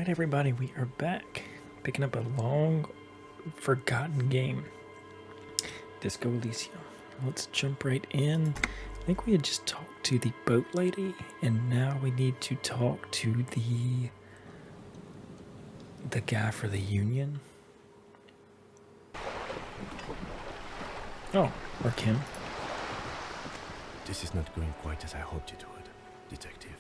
Alright, everybody, we are back. Picking up a long forgotten game. Disco Elysium. Let's jump right in. I think we had just talked to the boat lady, and now we need to talk to the guy for the union. Oh, or Kim. This is not going quite as I hoped it would, Detective.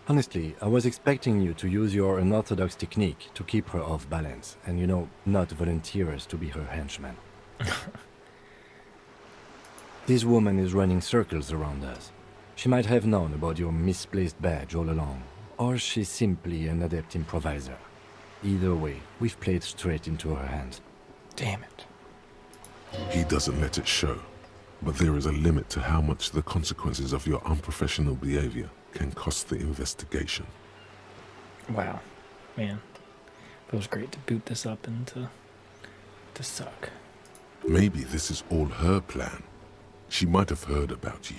Honestly, I was expecting you to use your unorthodox technique to keep her off balance, and not volunteer us to be her henchman. This woman is running circles around us. She might have known about your misplaced badge all along, or she's simply an adept improviser. Either way, we've played straight into her hands. Damn it. He doesn't let it show, but there is a limit to how much the consequences of your unprofessional behavior can cost the investigation. Wow. Man. Feels great to boot this up and to suck. Maybe this is all her plan. She might have heard about you.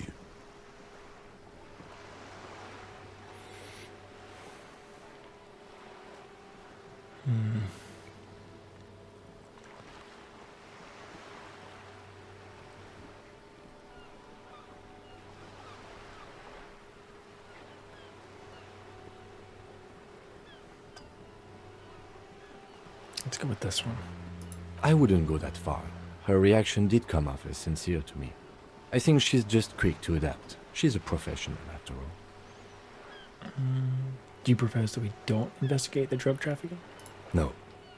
Let's go with this one. I wouldn't go that far. Her reaction did come off as sincere to me. I think she's just quick to adapt. She's a professional, after all. Do you propose that we don't investigate the drug trafficking? No.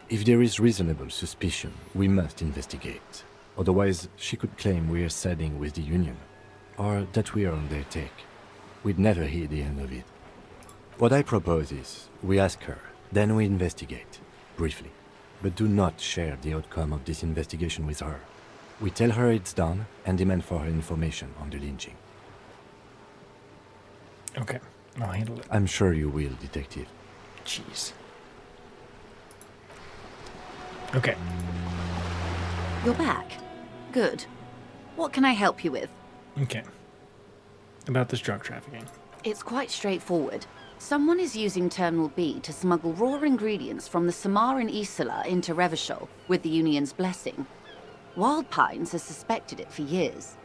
If there is reasonable suspicion, we must investigate. Otherwise, she could claim we're siding with the Union, or that we are on their take. We'd never hear the end of it. What I propose is, we ask her, then we investigate, briefly. But do not share the outcome of this investigation with her. We tell her it's done and demand for her information on the lynching. Okay, I'll handle it. I'm sure you will, Detective. Jeez. Okay. You're back. Good. What can I help you with? Okay. About this drug trafficking. It's quite straightforward. Someone is using Terminal B to smuggle raw ingredients from the Samaran Isola into Revachol with the Union's blessing. Wild Pines has suspected it for years.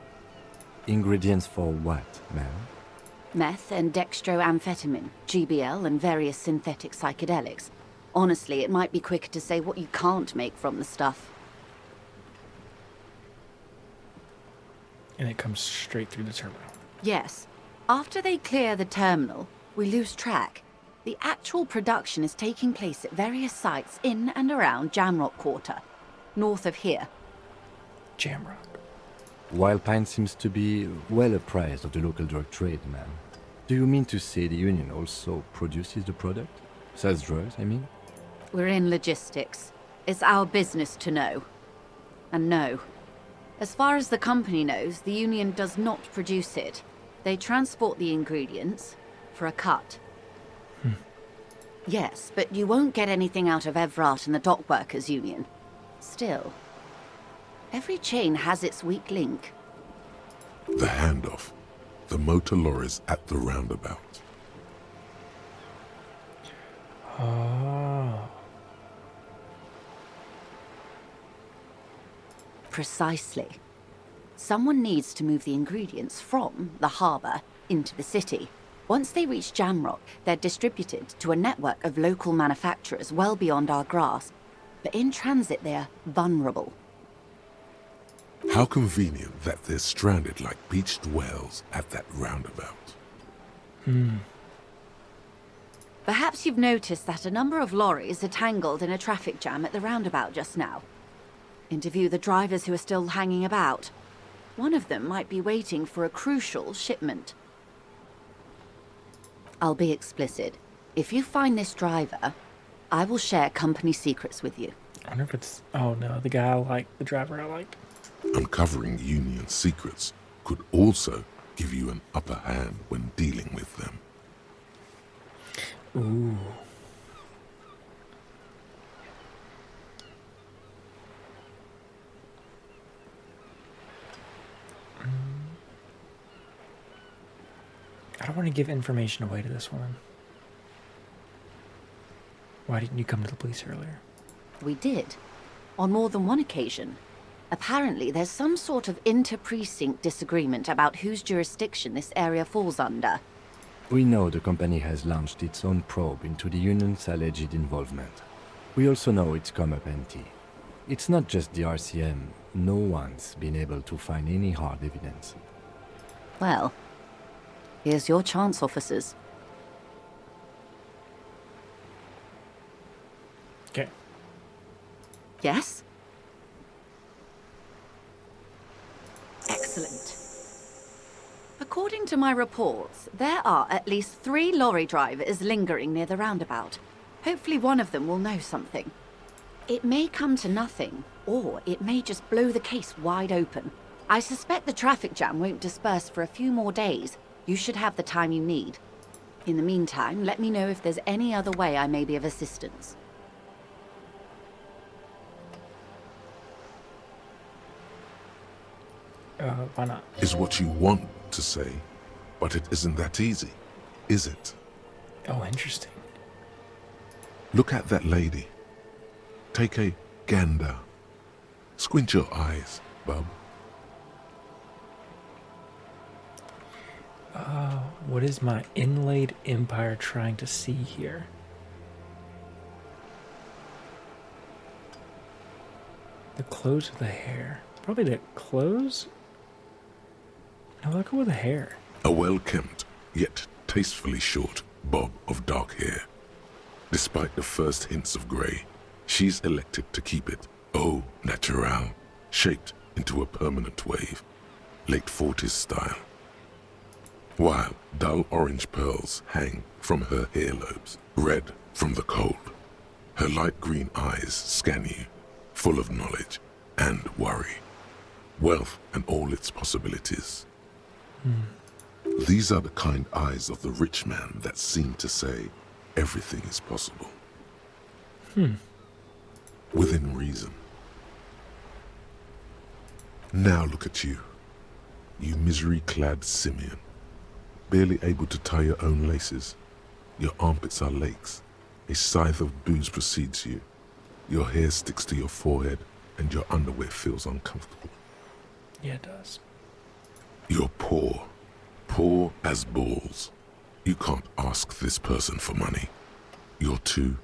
Ingredients for what, ma'am? Meth and dextroamphetamine, GBL, and various synthetic psychedelics. Honestly, it might be quicker to say what you can't make from the stuff. And it comes straight through the terminal. Yes. After they clear the terminal, we lose track. The actual production is taking place at various sites in and around Jamrock Quarter, north of here. Jamrock. Wild Pine seems to be well apprised of the local drug trade, ma'am. Do you mean to say the Union also produces the product? Sells drugs, I mean? We're in logistics. It's our business to know. And no. As far as the company knows, the Union does not produce it. They transport the ingredients for a cut. Yes, but you won't get anything out of Evrat and the Dockworkers Union. Still, every chain has its weak link. The handoff. The motor lorries at the roundabout. Oh. Precisely. Someone needs to move the ingredients from the harbour into the city. Once they reach Jamrock, they're distributed to a network of local manufacturers well beyond our grasp. But in transit, they're vulnerable. How convenient that they're stranded like beached whales at that roundabout. Perhaps you've noticed that a number of lorries are tangled in a traffic jam at the roundabout just now. Interview the drivers who are still hanging about. One of them might be waiting for a crucial shipment. I'll be explicit. If you find this driver, I will share company secrets with you. I wonder if it's... Oh no, the guy I like, the driver I liked. Uncovering Union secrets could also give you an upper hand when dealing with them. Ooh. I don't want to give information away to this woman. Why didn't you come to the police earlier? We did, on more than one occasion. Apparently, there's some sort of inter-precinct disagreement about whose jurisdiction this area falls under. We know the company has launched its own probe into the union's alleged involvement. We also know it's come up empty. It's not just the RCM. No one's been able to find any hard evidence. Well, here's your chance, officers. Okay. Yes? Excellent. According to my reports, there are at least 3 lorry drivers lingering near the roundabout. Hopefully one of them will know something. It may come to nothing, or it may just blow the case wide open. I suspect the traffic jam won't disperse for a few more days. You should have the time you need. In the meantime, let me know if there's any other way I may be of assistance. Why not? Is what you want to say, but it isn't that easy, is it? Oh, interesting. Look at that lady. Take a gander. Squint your eyes, bub. What is my inlaid empire trying to see here? The clothes of the hair. Probably the clothes? No, I'll go with the hair. A well-kempt, yet tastefully short bob of dark hair. Despite the first hints of grey, she's elected to keep it au naturel, shaped into a permanent wave, late 40s style. While dull orange pearls hang from her earlobes, red from the cold. Her light green eyes scan you, full of knowledge and worry. Wealth and all its possibilities. These are the kind eyes of the rich man that seem to say everything is possible. Within reason. Now look at you. You misery-clad simian. Barely able to tie your own laces. Your armpits are lakes. A scythe of booze precedes you. Your hair sticks to your forehead and your underwear feels uncomfortable. Yeah, it does. You're poor. Poor as balls. You can't ask this person for money. You're too...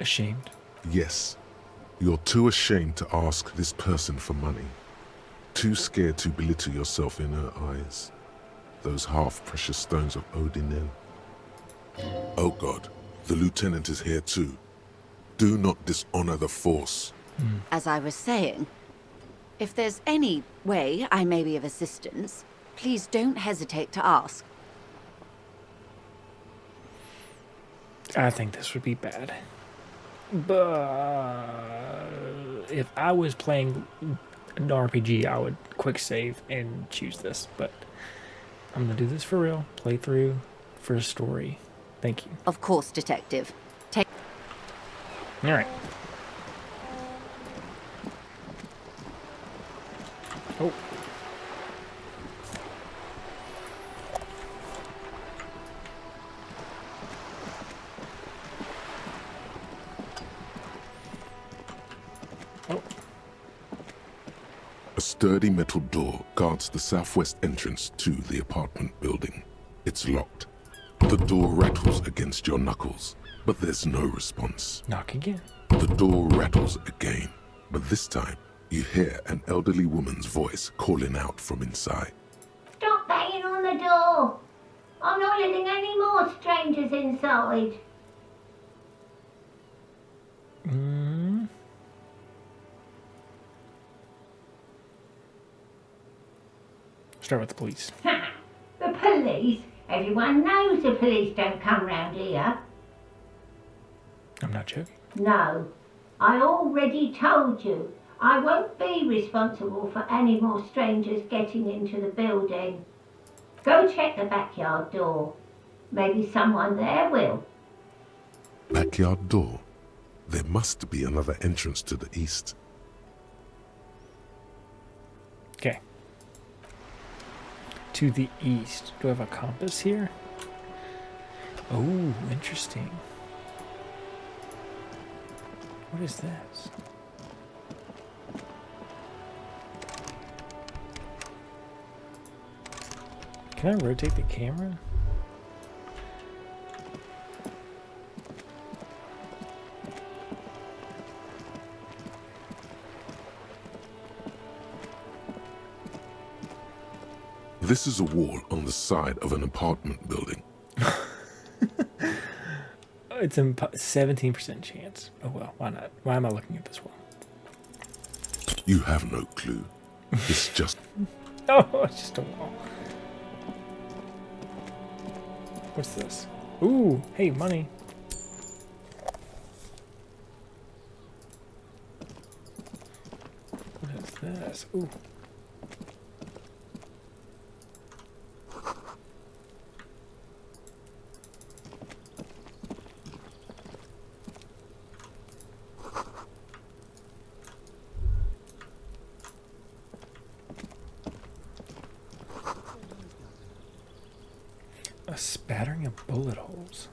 Ashamed. Yes. You're too ashamed to ask this person for money. Too scared to belittle yourself in her eyes. Those half-precious stones of Odinel. Oh God, the lieutenant is here too. Do not dishonor the force. As I was saying, if there's any way I may be of assistance, please don't hesitate to ask. I think this would be bad. But if I was playing an RPG, I would quick save and choose this. But I'm going to do this for real. Play through for a story. Thank you. Of course, Detective. Take... All right. Oh. Oh. A sturdy metal door guards the southwest entrance to the apartment building. It's locked. The door rattles against your knuckles, but there's no response. Knock again. The door rattles again, but this time you hear an elderly woman's voice calling out from inside. Stop banging on the door! I'm not letting any more strangers inside. Start with the police. The police? Everyone knows the police don't come round here. I'm not joking. No, I already told you. I won't be responsible for any more strangers getting into the building. Go check the backyard door. Maybe someone there will. Backyard door. There must be another entrance to the east. Okay. To the east. Do I have a compass here? Oh, interesting. What is this? Can I rotate the camera? This is a wall on the side of an apartment building. It's a 17% chance. Oh well, why not? Why am I looking at this wall? You have no clue. It's just... Oh, it's just a wall. What's this? Ooh, hey, money. What is this? Ooh. A spattering of bullet holes.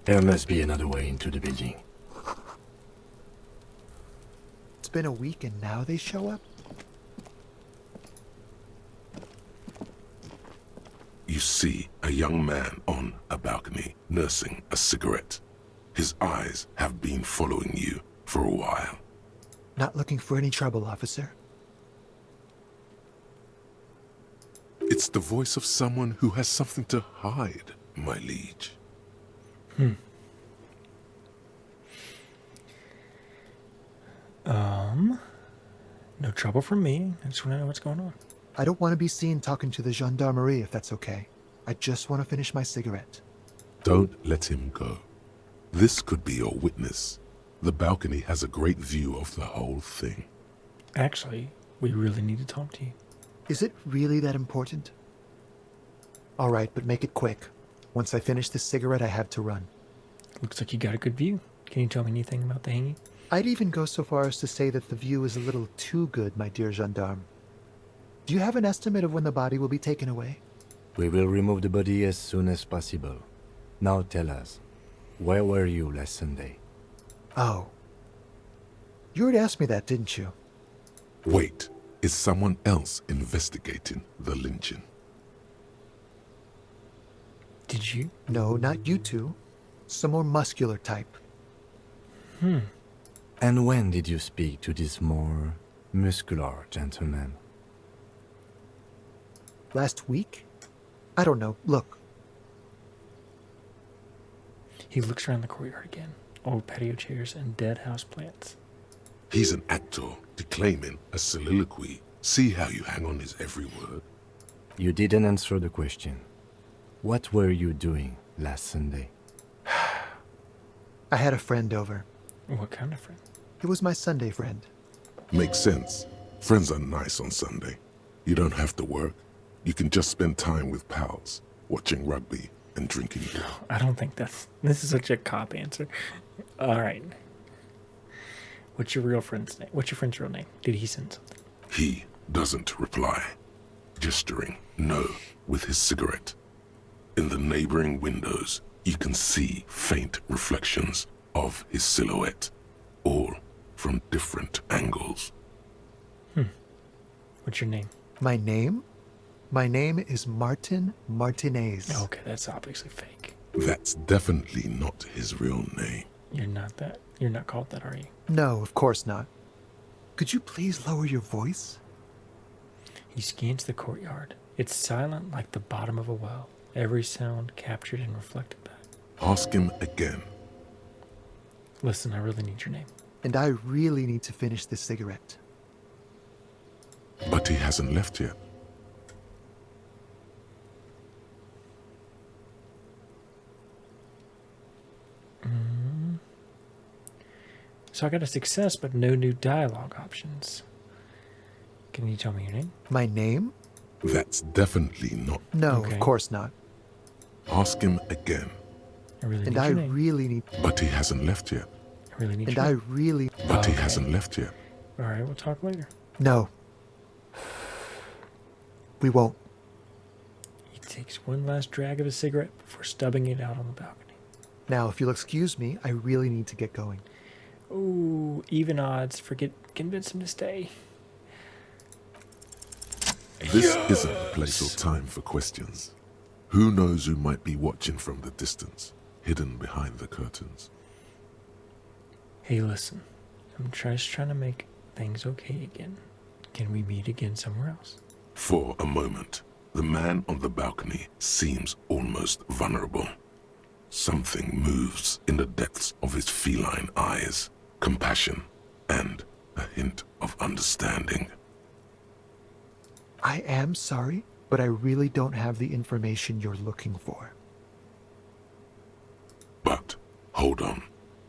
There must be another way into the building. It's been a week and now they show up? You see a young man on a balcony nursing a cigarette. His eyes have been following you for a while. Not looking for any trouble, officer. It's the voice of someone who has something to hide, my liege. No trouble from me. I just want to know what's going on. I don't want to be seen talking to the gendarmerie if that's okay. I just want to finish my cigarette. Don't let him go. This could be your witness. The balcony has a great view of the whole thing. Actually, we really need to talk to you. Is it really that important? All right, but make it quick. Once I finish this cigarette, I have to run. Looks like you got a good view. Can you tell me anything about the hanging? I'd even go so far as to say that the view is a little too good, my dear gendarme. Do you have an estimate of when the body will be taken away? We will remove the body as soon as possible. Now tell us, where were you last Sunday? Oh. You already asked me that, didn't you? Wait, is someone else investigating the lynching? Did you? No, not you two. Some more muscular type. And when did you speak to this more muscular gentleman? Last week? I don't know. Look. He looks around the courtyard again. Old patio chairs and dead house plants. He's an actor declaiming a soliloquy. See how you hang on his every word? You didn't answer the question. What were you doing last Sunday? I had a friend over. What kind of friend? It was my Sunday friend. Makes sense. Friends are nice on Sunday. You don't have to work. You can just spend time with pals, watching rugby and drinking beer. I don't think that's... This is such a cop answer. All right. What's your real friend's name? What's your friend's real name? Did he send something? He doesn't reply, gesturing no with his cigarette. In the neighboring windows, you can see faint reflections of his silhouette, all from different angles. What's your name? My name? My name is Martin Martinez. Okay, that's obviously fake. That's definitely not his real name. You're not that. You're not called that, are you? No, of course not. Could you please lower your voice? He scans the courtyard. It's silent like the bottom of a well, every sound captured and reflected back. Ask him again. Listen, I really need your name. And I really need to finish this cigarette. But he hasn't left yet. So I got a success, but no new dialogue options. Can you tell me your name? My name? That's definitely not. No, Okay. of course not. Ask him again. I really And need I your name. really need. But he hasn't left yet. I really need And your I name. really. But he Okay. hasn't left yet. All right, we'll talk later. No. We won't. He takes one last drag of his cigarette before stubbing it out on the balcony. Now, if you'll excuse me, I really need to get going. Ooh, even odds. Convince him to stay. This isn't the place or time for questions. Who knows who might be watching from the distance, hidden behind the curtains. Hey, listen. I'm just trying to make things okay again. Can we meet again somewhere else? For a moment, the man on the balcony seems almost vulnerable. Something moves in the depths of his feline eyes, compassion, and a hint of understanding. I am sorry, but I really don't have the information you're looking for. But, hold on,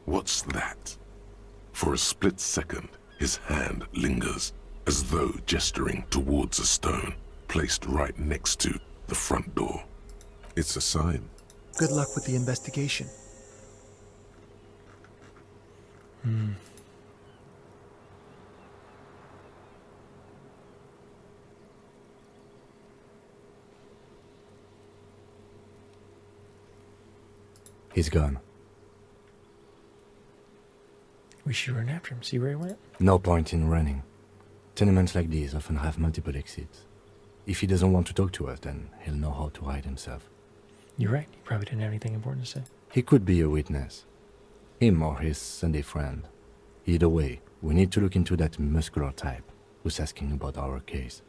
what's that? For a split second, his hand lingers, as though gesturing towards a stone placed right next to the front door. It's a sign. Good luck with the investigation. He's gone. We should run after him, see where he went. No point in running. Tenements like these often have multiple exits. If he doesn't want to talk to us, then he'll know how to hide himself. You're right. He probably didn't have anything important to say. He could be a witness. Him or his Sunday friend. Either way, we need to look into that muscular type who's asking about our case.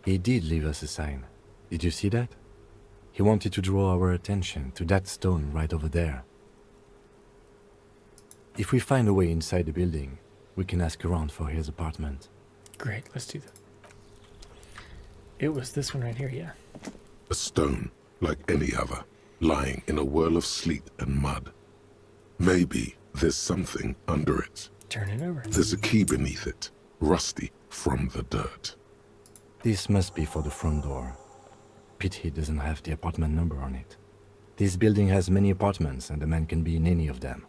He did leave us a sign. Did you see that? He wanted to draw our attention to that stone right over there. If we find a way inside the building, we can ask around for his apartment. Great, let's do that. It was this one right here, yeah. A stone, like any other, lying in a whirl of sleet and mud. Maybe there's something under it. Turn it over. There's a key beneath it, rusty from the dirt. This must be for the front door. Pity it doesn't have the apartment number on it. This building has many apartments and the man can be in any of them.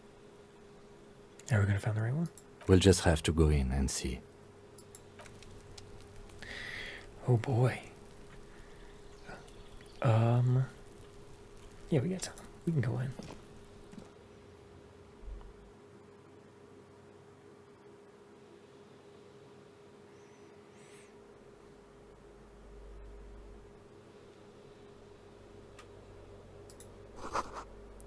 Are we gonna find the right one? We'll just have to go in and see. Oh boy. Yeah, we got time. We can go in.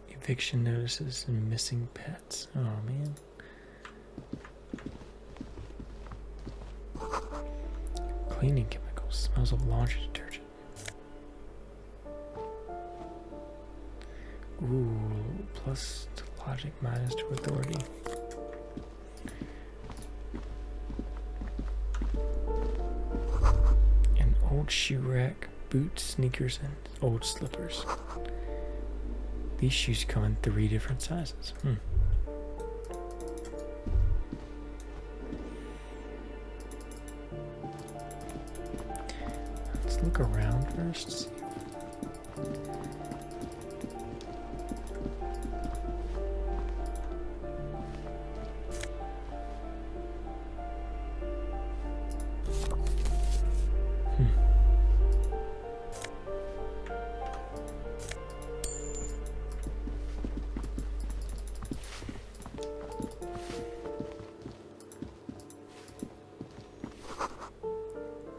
Eviction notices and missing pets. Oh man. Cleaning chemicals. Smells of laundry detergent. Ooh, plus to logic, minus to authority. An old shoe rack, boots, sneakers, and old slippers. These shoes come in 3 different sizes. Let's look around first.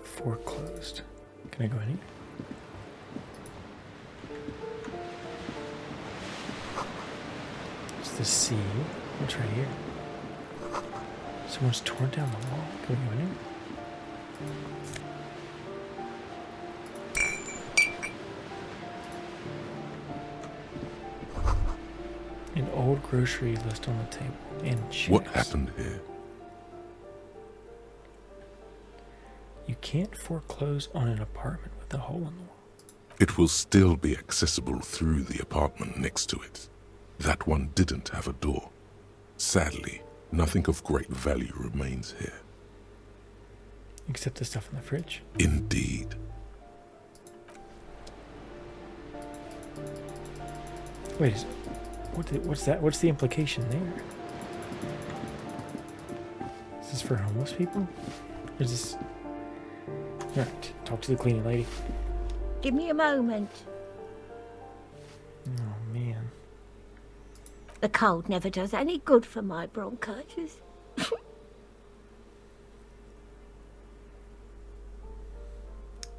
Foreclosed. Can I go in here? It's the sea. What's right here? Someone's torn down the wall. Can we go in here? An old grocery list on the table. And checks. What happened here? You can't foreclose on an apartment with a hole in the wall. It will still be accessible through the apartment next to it. That one didn't have a door. Sadly, nothing of great value remains here. Except the stuff in the fridge. Indeed. Wait, what's that? What's the implication there? Is this for homeless people? Or is this... Alright, talk to the cleaning lady. Give me a moment. Oh, man. The cold never does any good for my bronchitis.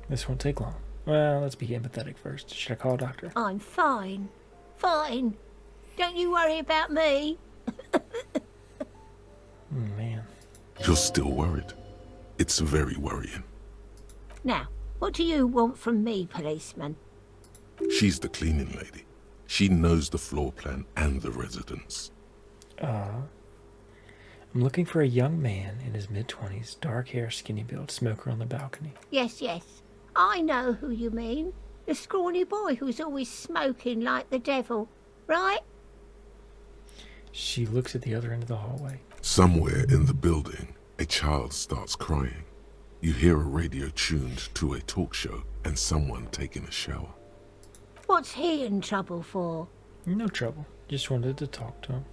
This won't take long. Well, let's be empathetic first. Should I call a doctor? I'm fine. Fine. Don't you worry about me. Man. You're still worried. It's very worrying. Now, what do you want from me, policeman? She's the cleaning lady. She knows the floor plan and the residence. I'm looking for a young man in his mid-20s, dark hair, skinny build, smoker on the balcony. Yes, yes. I know who you mean. The scrawny boy who's always smoking like the devil, right? She looks at the other end of the hallway. Somewhere in the building, a child starts crying. You hear a radio tuned to a talk show and someone taking a shower. What's he in trouble for? No trouble. Just wanted to talk to him.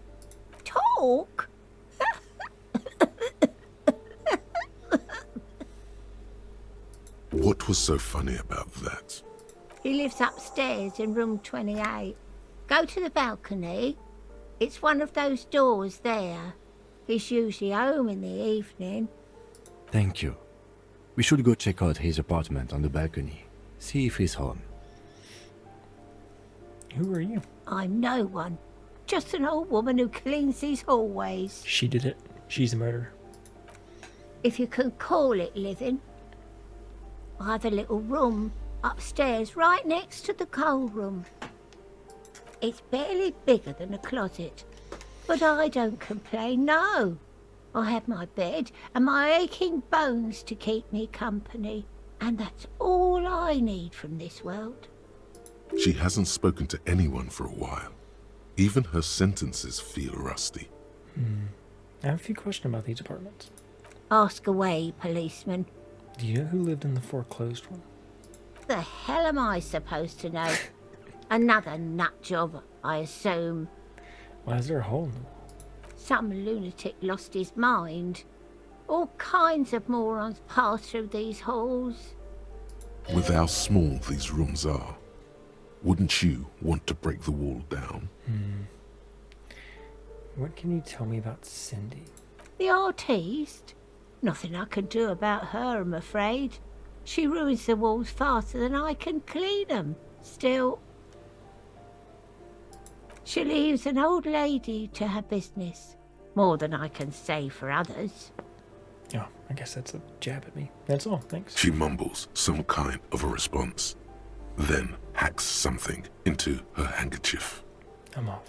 Talk? What was so funny about that? He lives upstairs in room 28. Go to the balcony. It's one of those doors there. He's usually home in the evening. Thank you. We should go check out his apartment on the balcony. See if he's home. Who are you? I'm no one. Just an old woman who cleans these hallways. She did it. She's a murderer. If you can call it living. I have a little room upstairs right next to the coal room. It's barely bigger than a closet. But I don't complain, no. I have my bed and my aching bones to keep me company. And that's all I need from this world. She hasn't spoken to anyone for a while. Even her sentences feel rusty. I have a few questions about these apartments. Ask away, policeman. Do you know who lived in the foreclosed one? The hell am I supposed to know? Another nut job, I assume. Why is there a hole in the wall? Some lunatic lost his mind. All kinds of morons pass through these halls. With how small these rooms are, wouldn't you want to break the wall down? What can you tell me about Cindy? The artiste? Nothing I can do about her, I'm afraid. She ruins the walls faster than I can clean them. Still, she leaves an old lady to her business. More than I can say for others. Oh, I guess that's a jab at me. That's all, thanks. She mumbles some kind of a response, then hacks something into her handkerchief. I'm off.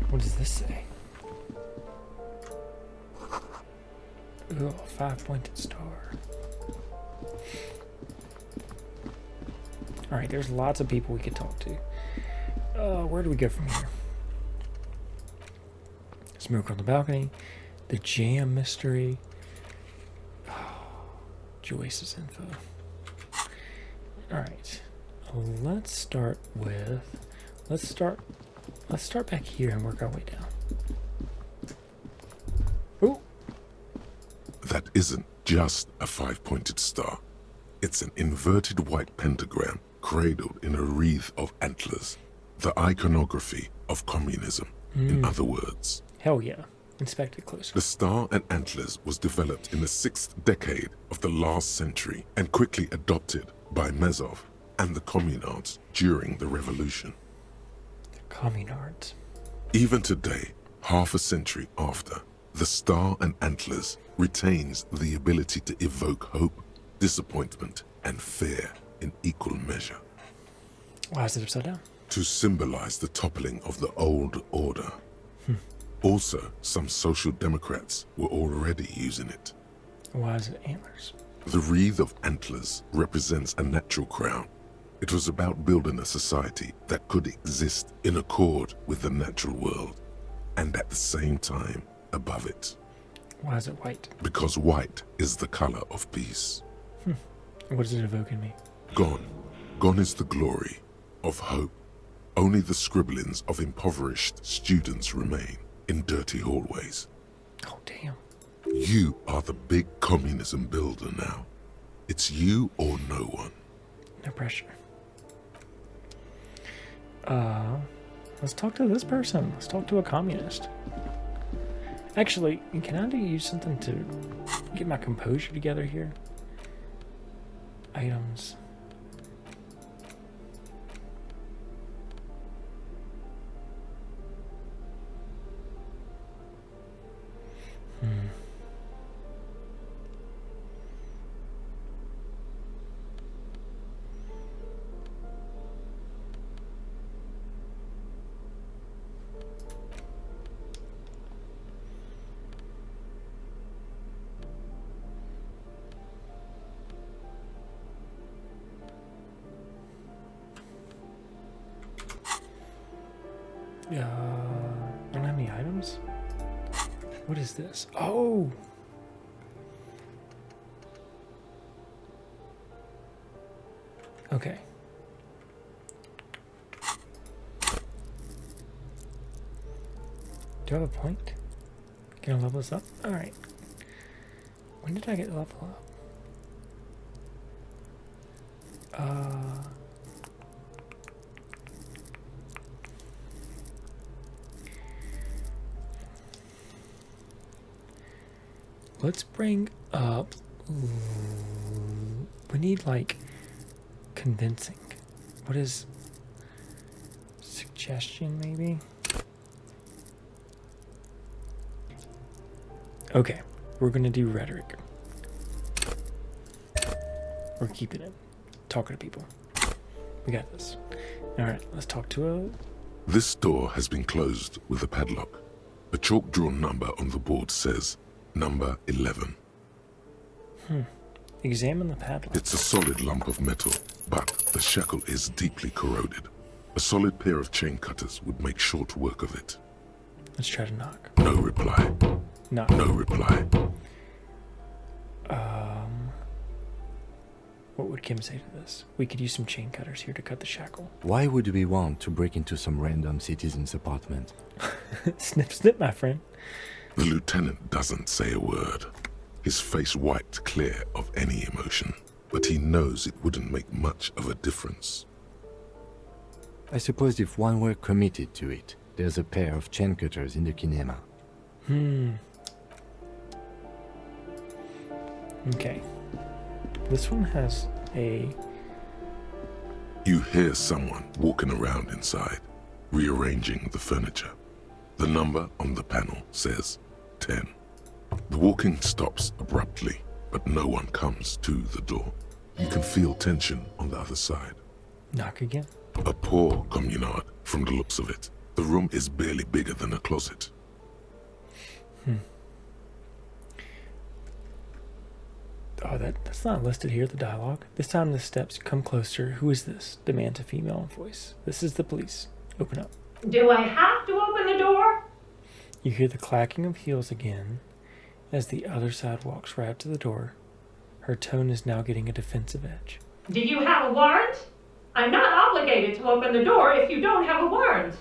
What does this say? Ooh, a 5-pointed star. Alright, there's lots of people we could talk to. Where do we go from here? Smoke on the balcony. The jam mystery. Joyce's info. Alright. Let's start back here and work our way down. Ooh. That isn't just a 5-pointed star. It's an inverted white pentagram cradled in a wreath of antlers. The iconography of communism, in other words. Hell yeah. Inspect it closer. The star and antlers was developed in the 6th decade of the last century and quickly adopted by Mazov and the communards during the revolution. Communards. Even today, half a century after, the star and antlers retains the ability to evoke hope, disappointment, and fear in equal measure. Why is it upside down? To symbolize the toppling of the old order. Also, some social democrats were already using it. Why is it antlers? The wreath of antlers represents a natural crown. It was about building a society that could exist in accord with the natural world, and at the same time above it. Why is it white? Because white is the color of peace. What does it evoke in me? Gone. Gone is the glory of hope. Only the scribblings of impoverished students remain in dirty hallways. Oh, damn. You are the big communism builder now. It's you or no one. No pressure. Let's talk to this person. Let's talk to a communist. Actually, can I use something to get my composure together here? Items. Don't have any items? What is this? Oh! Okay. Do I have a point? Can I level this up? Alright. When did I get the level up? Let's bring up... we need, like, convincing. What is... suggestion, maybe? Okay, we're gonna do rhetoric. We're keeping it. Talking to people. We got this. Alright, let's talk to a... This door has been closed with a padlock. A chalk-drawn number on the board says, Number 11. Examine the padlock. It's a solid lump of metal, but the shackle is deeply corroded. A solid pair of chain cutters would make short work of it. Let's try to knock. No reply. Knock. No reply. What would Kim say to this? We could use some chain cutters here to cut the shackle. Why would we want to break into some random citizen's apartment? Snip, snip, my friend. The lieutenant doesn't say a word. His face wiped clear of any emotion, but he knows it wouldn't make much of a difference. I suppose if one were committed to it, there's a pair of chain cutters in the kinema. Okay. This one has a... You hear someone walking around inside, rearranging the furniture. The number on the panel says 10. The walking stops abruptly, but no one comes to the door. You can feel tension on the other side. Knock again. A poor communard, from the looks of it. The room is barely bigger than a closet. Oh, that's not listed here, the dialogue. This time the steps come closer. Who is this? Demands a female voice. This is the police. Open up. Do I have to open the door? You hear the clacking of heels again as the other side walks right up to the door. Her tone is now getting a defensive edge. Do you have a warrant? I'm not obligated to open the door if you don't have a warrant.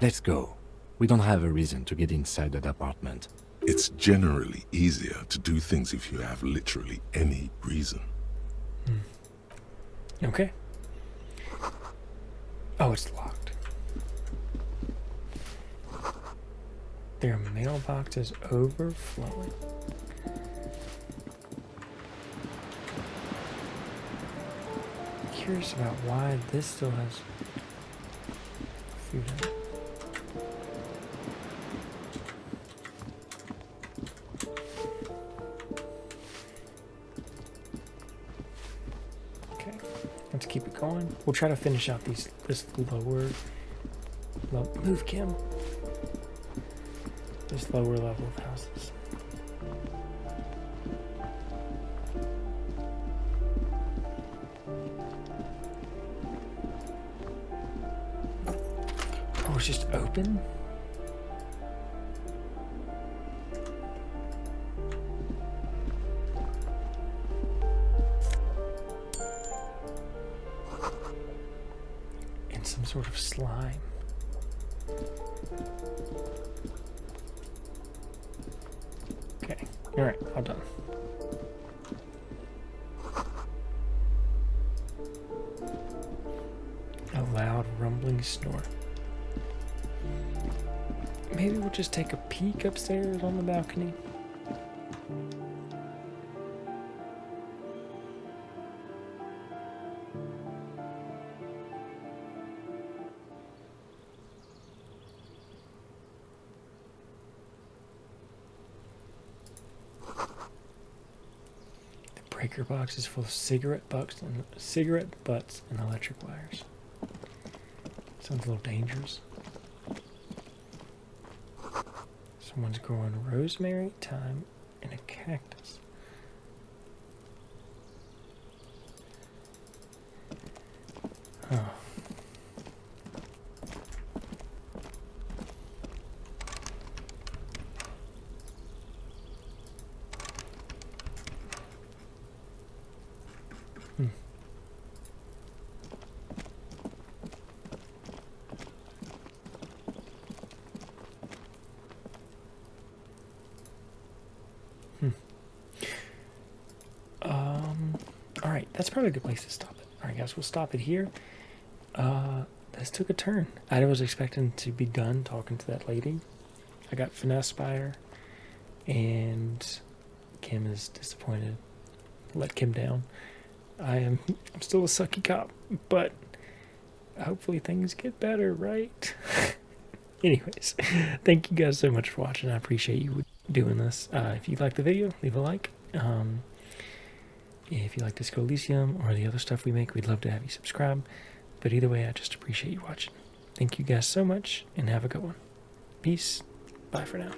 Let's go. We don't have a reason to get inside that apartment. It's generally easier to do things if you have literally any reason. Okay. Oh, it's locked. Their mailbox is overflowing. Curious about why this still has food in it. Let's keep it going. We'll try to finish out this lower. Move, Kim. This lower level of houses. Oh, it's just open? And some sort of slime. Okay, alright, all done. A loud rumbling snore. Maybe we'll just take a peek upstairs on the balcony. The breaker box is full of cigarette butts and electric wires. Sounds a little dangerous. Someone's growing rosemary, thyme, and a cactus. Oh. Alright, that's probably a good place to stop it. Alright guys, we'll stop it here. This took a turn. I was expecting to be done talking to that lady. I got finessed by her. And Kim is disappointed. Let Kim down. I'm still a sucky cop, but hopefully things get better, right? Anyways, thank you guys so much for watching. I appreciate you doing this. If you like the video, leave a like. If you like Disco Elysium or the other stuff we make, we'd love to have you subscribe. But either way, I just appreciate you watching. Thank you guys so much, and have a good one. Peace. Bye for now.